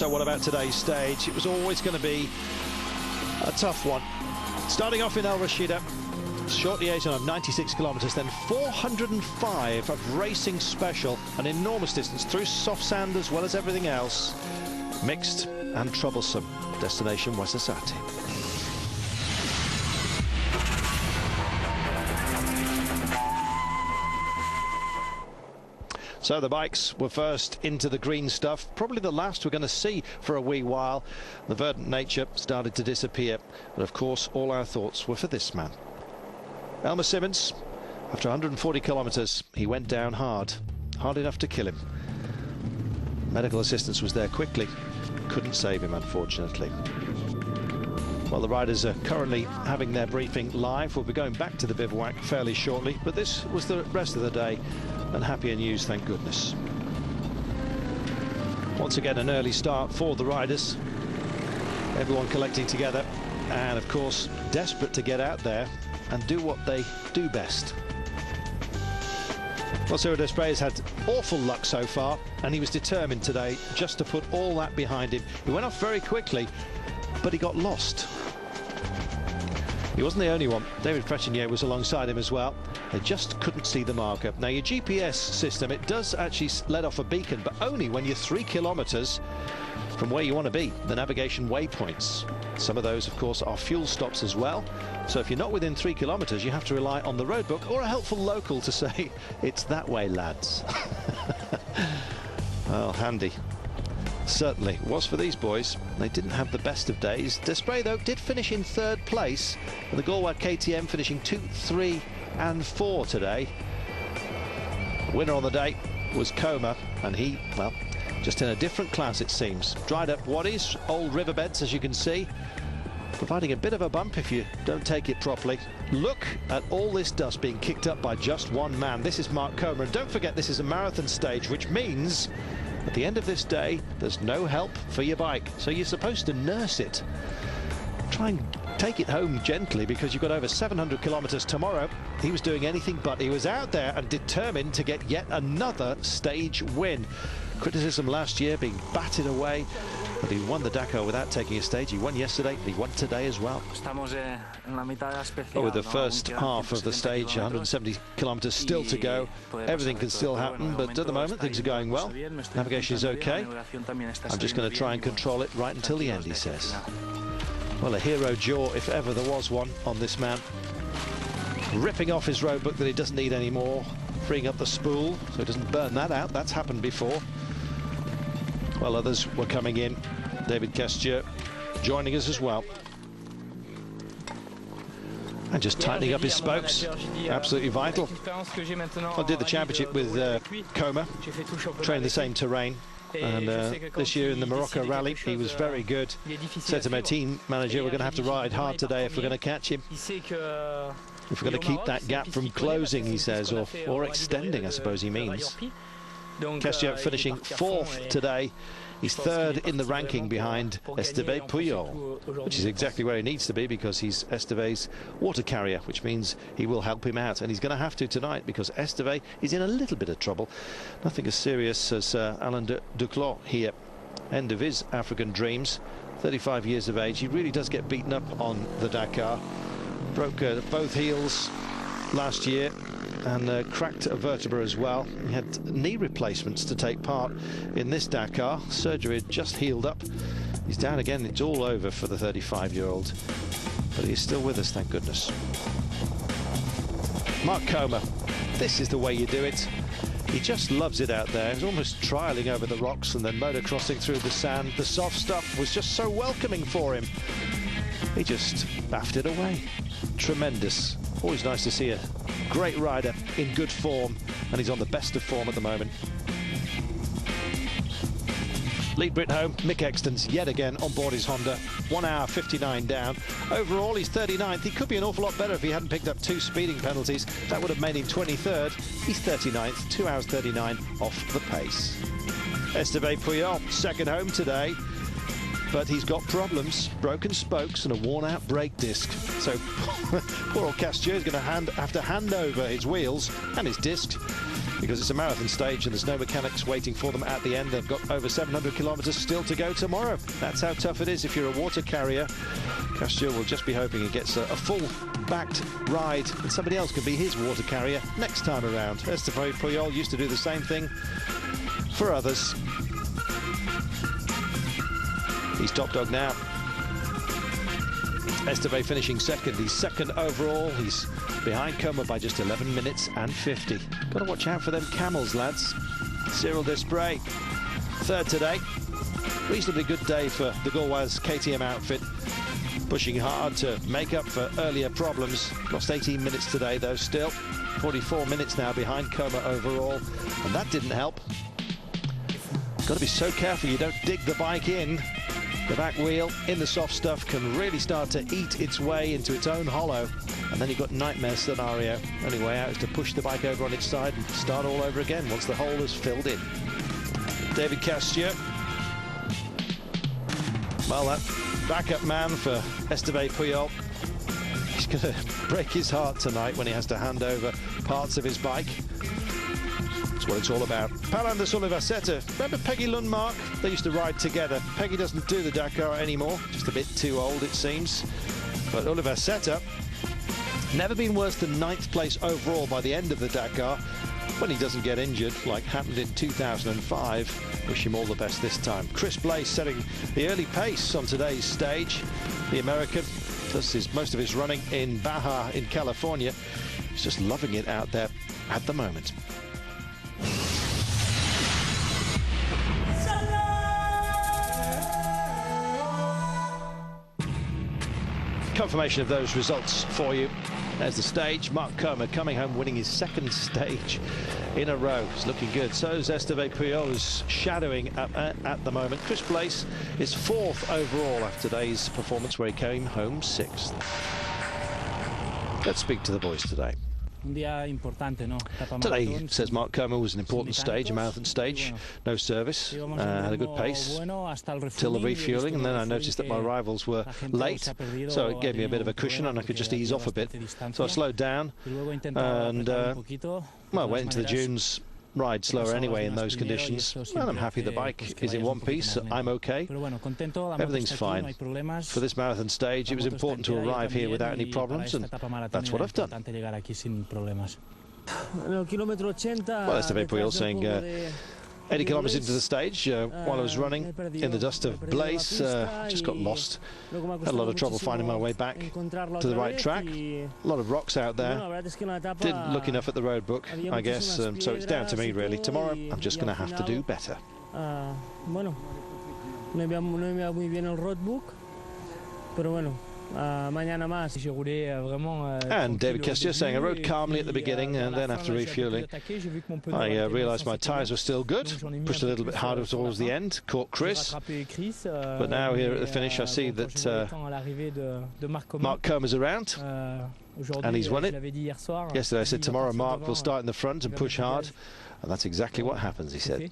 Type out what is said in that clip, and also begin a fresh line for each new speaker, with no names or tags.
So what about today's stage? It was always going to be a tough one. Starting off in Er Rachidia, short liaison of 96 kilometres, then 405 of racing special, an enormous distance through soft sand as well as everything else. Mixed and troublesome. Destination Ouarzazate. So the bikes were first into the green stuff, probably the last we're going to see for a wee while. The verdant nature started to disappear, but of course all our thoughts were for this man. Elmer Simmons, after 140 kilometres, he went down hard enough to kill him. Medical assistance was there quickly, couldn't save him unfortunately. Well, the riders are currently having their briefing live. We'll be going back to the bivouac fairly shortly, but this was the rest of the day, and happier news, thank goodness. Once again, an early start for the riders. Everyone collecting together, and of course, desperate to get out there and do what they do best. Well, Cyril Desprez has had awful luck so far, and he was determined today just to put all that behind him. He went off very quickly, but he got lost. He wasn't the only one. David Frechenier was alongside him as well. They just couldn't see the marker. Now, your GPS system, it does actually let off a beacon, but only when you're 3 kilometres from where you want to be, the navigation waypoints. Some of those, of course, are fuel stops as well. So if you're not within 3 kilometres, you have to rely on the road book or a helpful local to say, it's that way, lads. Well, handy. Certainly was for these boys. They didn't have the best of days. Desprez, though, did finish in 3rd place, and the Galway KTM finishing 2, 3 and 4 today. Winner on the day was Coma, and he, well, just in a different class it seems. Dried up waddies, old riverbeds as you can see, providing a bit of a bump if you don't take it properly. Look at all this dust being kicked up by just one man. This is Mark Coma, and don't forget this is a marathon stage, which means at the end of this day, there's no help for your bike, so you're supposed to nurse it. Try and take it home gently, because you've got over 700 kilometres tomorrow. He was doing anything but. He was out there and determined to get yet another stage win. Criticism last year being batted away, but he won the Dakar without taking a stage. He won yesterday, he won today as well. With the first half of the stage, 170 kilometres still to go. Everything can still happen, but at the moment things are going well. Navigation is okay. I'm just going to try and control it right until the end, he says. Well, a hero jaw, if ever there was one, on this man. Ripping off his road book that he doesn't need anymore, freeing up the spool so he doesn't burn that out. That's happened before. Well, others were coming in. David Kestier joining us as well. And just tightening up his spokes, absolutely vital. I did the championship with Coma, trained the same terrain. And this year in the Morocco Rally, he was very good. Said to my team manager, we're going to have to ride hard today if we're going to catch him. If we're going to keep that gap from closing, he says, or extending, I suppose he means. Kestier finishing 4th today. He's 3rd in the ranking behind Esteve Puyol, which is exactly where he needs to be, because he's Esteve's water carrier, which means he will help him out. And he's going to have to tonight, because Esteve is in a little bit of trouble. Nothing as serious as Alain Duclos here. End of his African dreams. 35 years of age. He really does get beaten up on the Dakar. Broke both heels last year, and cracked a vertebra as well. He had knee replacements to take part in this Dakar. Surgery had just healed up. He's down again. It's all over for the 35-year-old, but he's still with us, thank goodness. Mark Coma, this is the way you do it. He just loves it out there. He's almost trialling over the rocks and then motocrossing through the sand. The soft stuff was just so welcoming for him. He just baffed it away. Tremendous. Always nice to see a great rider in good form, and he's on the best of form at the moment. Lead Brit home, Mick Exton's yet again on board his Honda. 1 hour 59 down. Overall, he's 39th. He could be an awful lot better if he hadn't picked up 2 speeding penalties. That would have made him 23rd. He's 39th, 2 hours 39 off the pace. Esteve Puyol, 2nd home today, but he's got problems, broken spokes and a worn-out brake disc. So poor old Kestier is going to have to hand over his wheels and his discs because it's a marathon stage and there's no mechanics waiting for them at the end. They've got over 700 kilometers still to go tomorrow. That's how tough it is if you're a water carrier. Castillo will just be hoping he gets a full-backed ride and somebody else can be his water carrier next time around. Esteban Puyol used to do the same thing for others. He's top dog now. Esteban finishing second. He's second overall. He's behind Coma by just 11 minutes and 50. Got to watch out for them camels, lads. Cyril Desprez, third today. Reasonably good day for the Gauloise KTM outfit. Pushing hard to make up for earlier problems. Lost 18 minutes today, though, still. 44 minutes now behind Coma overall. And that didn't help. Got to be so careful you don't dig the bike in. The back wheel in the soft stuff can really start to eat its way into its own hollow, and then you've got nightmare scenario. Only way out is to push the bike over on its side and start all over again once the hole is filled in. David Castillo. Well, that backup man for Esteban Puyol. He's going to break his heart tonight when he has to hand over parts of his bike. That's what it's all about. Palandas Ouarzazate. Remember Peggy Lundmark? They used to ride together. Peggy doesn't do the Dakar anymore. Just a bit too old, it seems. But Ouarzazate, never been worse than 9th place overall by the end of the Dakar, when he doesn't get injured, like happened in 2005. Wish him all the best this time. Chris Blaze setting the early pace on today's stage. The American does most of his running in Baja in California. He's just loving it out there at the moment. Confirmation of those results for you. There's the stage. Marc Coma coming home, winning his second stage in a row. It's looking good. So is Esteban Puyol, who's shadowing at the moment. Chris Blaze is 4th overall after today's performance, where he came home 6th. Let's speak to the boys today. Today, says Marc Coma, was an important stage, a marathon stage. No service, had a good pace till the refueling, and then I noticed that my rivals were late, so it gave me a bit of a cushion and I could just ease off a bit. So I slowed down and well, went into the dunes. Ride slower anyway in those conditions, and I'm happy the bike is in one piece. I'm okay. Everything's fine. For this marathon stage, it was important to arrive here without any problems, and that's what I've done. Well, Esteban Puyol saying 80 kilometers into the stage, while I was running in the dust of Blaze, just got lost. Had a lot of trouble finding my way back to the right track. A lot of rocks out there. Didn't look enough at the road book, I guess, so it's down to me really. Tomorrow, I'm just going to have to do better. And David Castillo saying I rode calmly at the beginning, and then after refueling I realised my tyres were still good, pushed a little bit harder towards the end, caught Chris, but now here at the finish I see that Marc Coma's around and he's won it. Yesterday I said tomorrow Marc will start in the front and push hard, and that's exactly what happens, he said.